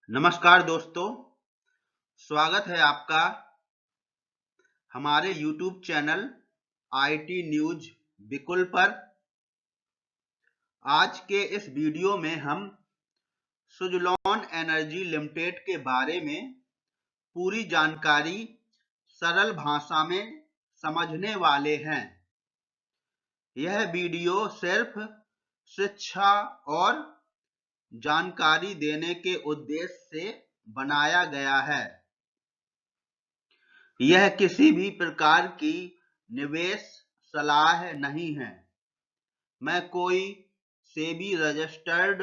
नमस्कार दोस्तों, स्वागत है आपका हमारे YouTube चैनल आईटी न्यूज बिकुल पर। आज के इस वीडियो में हम सुज़लोन एनर्जी लिमिटेड के बारे में पूरी जानकारी सरल भाषा में समझने वाले हैं। यह वीडियो सिर्फ शिक्षा और जानकारी देने के उद्देश्य से बनाया गया है। यह किसी भी प्रकार की निवेश सलाह नहीं है। मैं कोई सेबी रजिस्टर्ड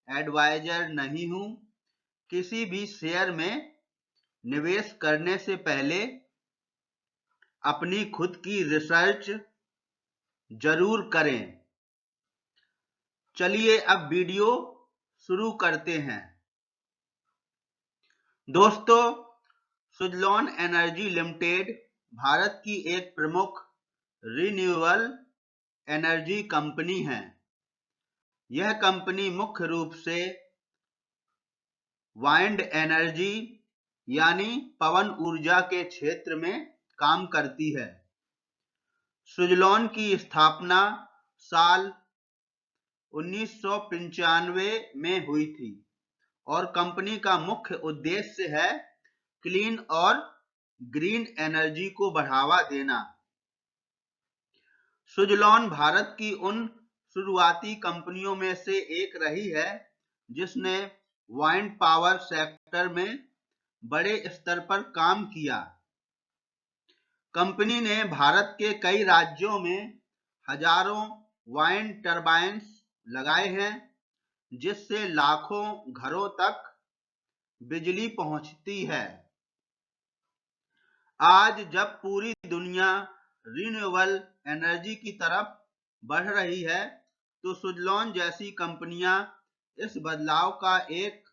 एडवाइजर नहीं हूं। किसी भी शेयर में निवेश करने से पहले अपनी खुद की रिसर्च जरूर करें। चलिए अब वीडियो शुरू करते हैं। दोस्तों, सुज़लोन एनर्जी लिमिटेड भारत की एक प्रमुख रिन्यूएबल एनर्जी कंपनी है। यह कंपनी मुख्य रूप से वाइंड एनर्जी यानी पवन ऊर्जा के क्षेत्र में काम करती है। सुज़लोन की स्थापना साल 1995 में हुई थी और कंपनी का मुख्य उद्देश्य है क्लीन और ग्रीन एनर्जी को बढ़ावा देना। सुज़लोन भारत की उन शुरुआती कंपनियों में से एक रही है जिसने वाइंड पावर सेक्टर में बड़े स्तर पर काम किया। कंपनी ने भारत के कई राज्यों में हजारों वाइंड टर्बाइन्स लगाए हैं, जिससे लाखों घरों तक बिजली पहुंचती है। आज जब पूरी दुनिया रिन्यूएबल एनर्जी की तरफ बढ़ रही है, तो सुज़लोन जैसी कंपनियां इस बदलाव का एक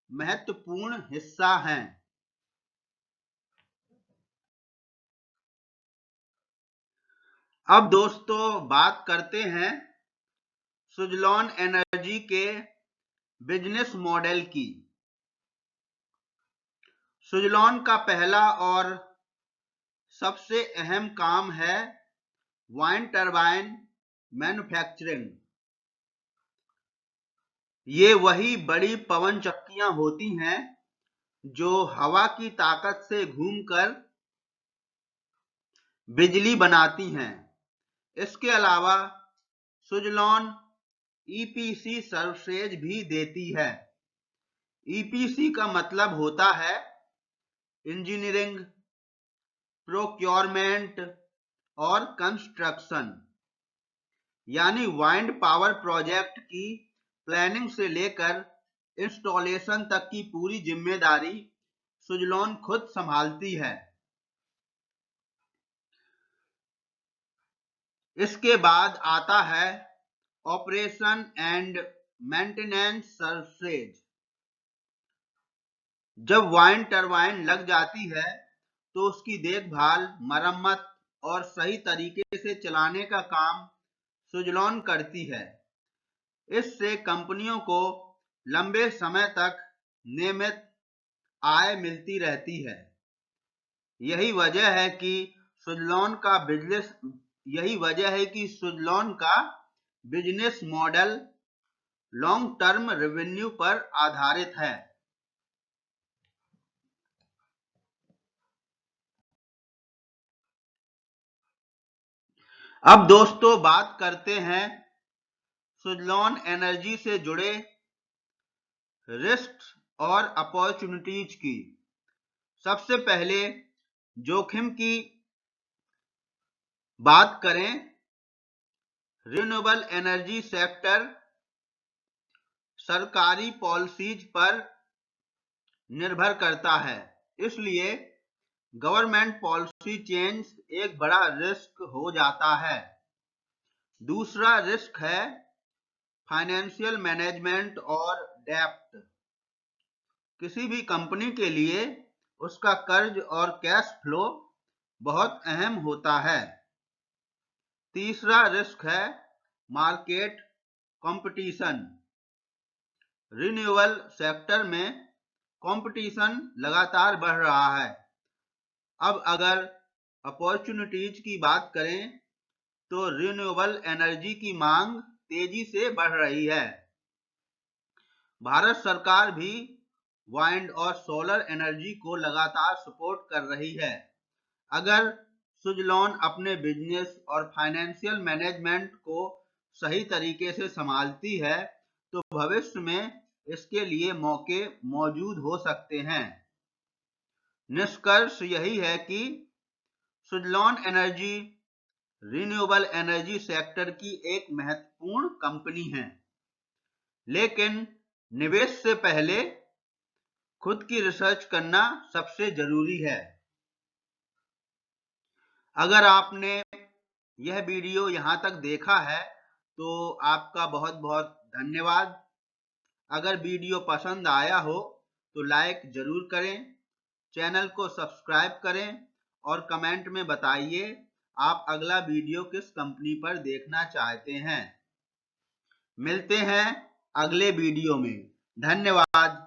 महत्वपूर्ण हिस्सा हैं। अब दोस्तों बात करते हैं सुज़लोन एनर्जी के बिजनेस मॉडल की। सुज़लोन का पहला और सबसे अहम काम है वाइंड टरबाइन मैन्युफैक्चरिंग। ये वही बड़ी पवन चक्कियां होती हैं जो हवा की ताकत से घूमकर बिजली बनाती हैं। इसके अलावा सुज़लोन ईपीसी सर्विसेज भी देती है। ईपीसी का मतलब होता है इंजीनियरिंग, प्रोक्योरमेंट और कंस्ट्रक्शन, यानी वाइंड पावर प्रोजेक्ट की प्लानिंग से लेकर इंस्टॉलेशन तक की पूरी जिम्मेदारी सुज़लोन खुद संभालती है। इसके बाद आता है ऑपरेशन एंड मेंटेनेंस सर्विसेज। जब वाइंड टरबाइन लग जाती है तो उसकी देखभाल, मरम्मत और सही तरीके से चलाने का काम सुज़लोन करती है। इससे कंपनियों को लंबे समय तक नियमित आय मिलती रहती है। यही वजह है कि सुज़लोन का business model long term revenue पर आधारित है। अब दोस्तों बात करते हैं सुज़लोन एनर्जी से जुड़े रिस्क और अपॉर्चुनिटीज की। सबसे पहले जोखिम की बात करें। रिन्यूएबल एनर्जी सेक्टर सरकारी पॉलिसीज पर निर्भर करता है, इसलिए गवर्नमेंट पॉलिसी चेंज एक बड़ा रिस्क हो जाता है। दूसरा रिस्क है फाइनेंशियल मैनेजमेंट और डेब्ट। किसी भी कंपनी के लिए उसका कर्ज और कैश फ्लो बहुत अहम होता है। तीसरा रिस्क है मार्केट कंपटीशन। रिन्यूएबल सेक्टर में कंपटीशन लगातार बढ़ रहा है। अब अगर अपॉर्चुनिटीज की बात करें तो रिन्यूएबल एनर्जी की मांग तेजी से बढ़ रही है। भारत सरकार भी वाइंड और सोलर एनर्जी को लगातार सपोर्ट कर रही है। अगर सुजलॉन अपने बिजनेस और फाइनेंशियल मैनेजमेंट को सही तरीके से संभालती है तो भविष्य में इसके लिए मौके मौजूद हो सकते हैं। निष्कर्ष यही है कि Suzlon energy renewable energy sector की एक महत्वपूर्ण कंपनी है, लेकिन निवेश से पहले खुद की रिसर्च करना सबसे जरूरी है। अगर आपने यह वीडियो यहाँ तक देखा है तो आपका बहुत बहुत धन्यवाद। अगर वीडियो पसंद आया हो तो लाइक जरूर करें, चैनल को सब्सक्राइब करें और कमेंट में बताइए आप अगला वीडियो किस कंपनी पर देखना चाहते हैं। मिलते हैं अगले वीडियो में। धन्यवाद।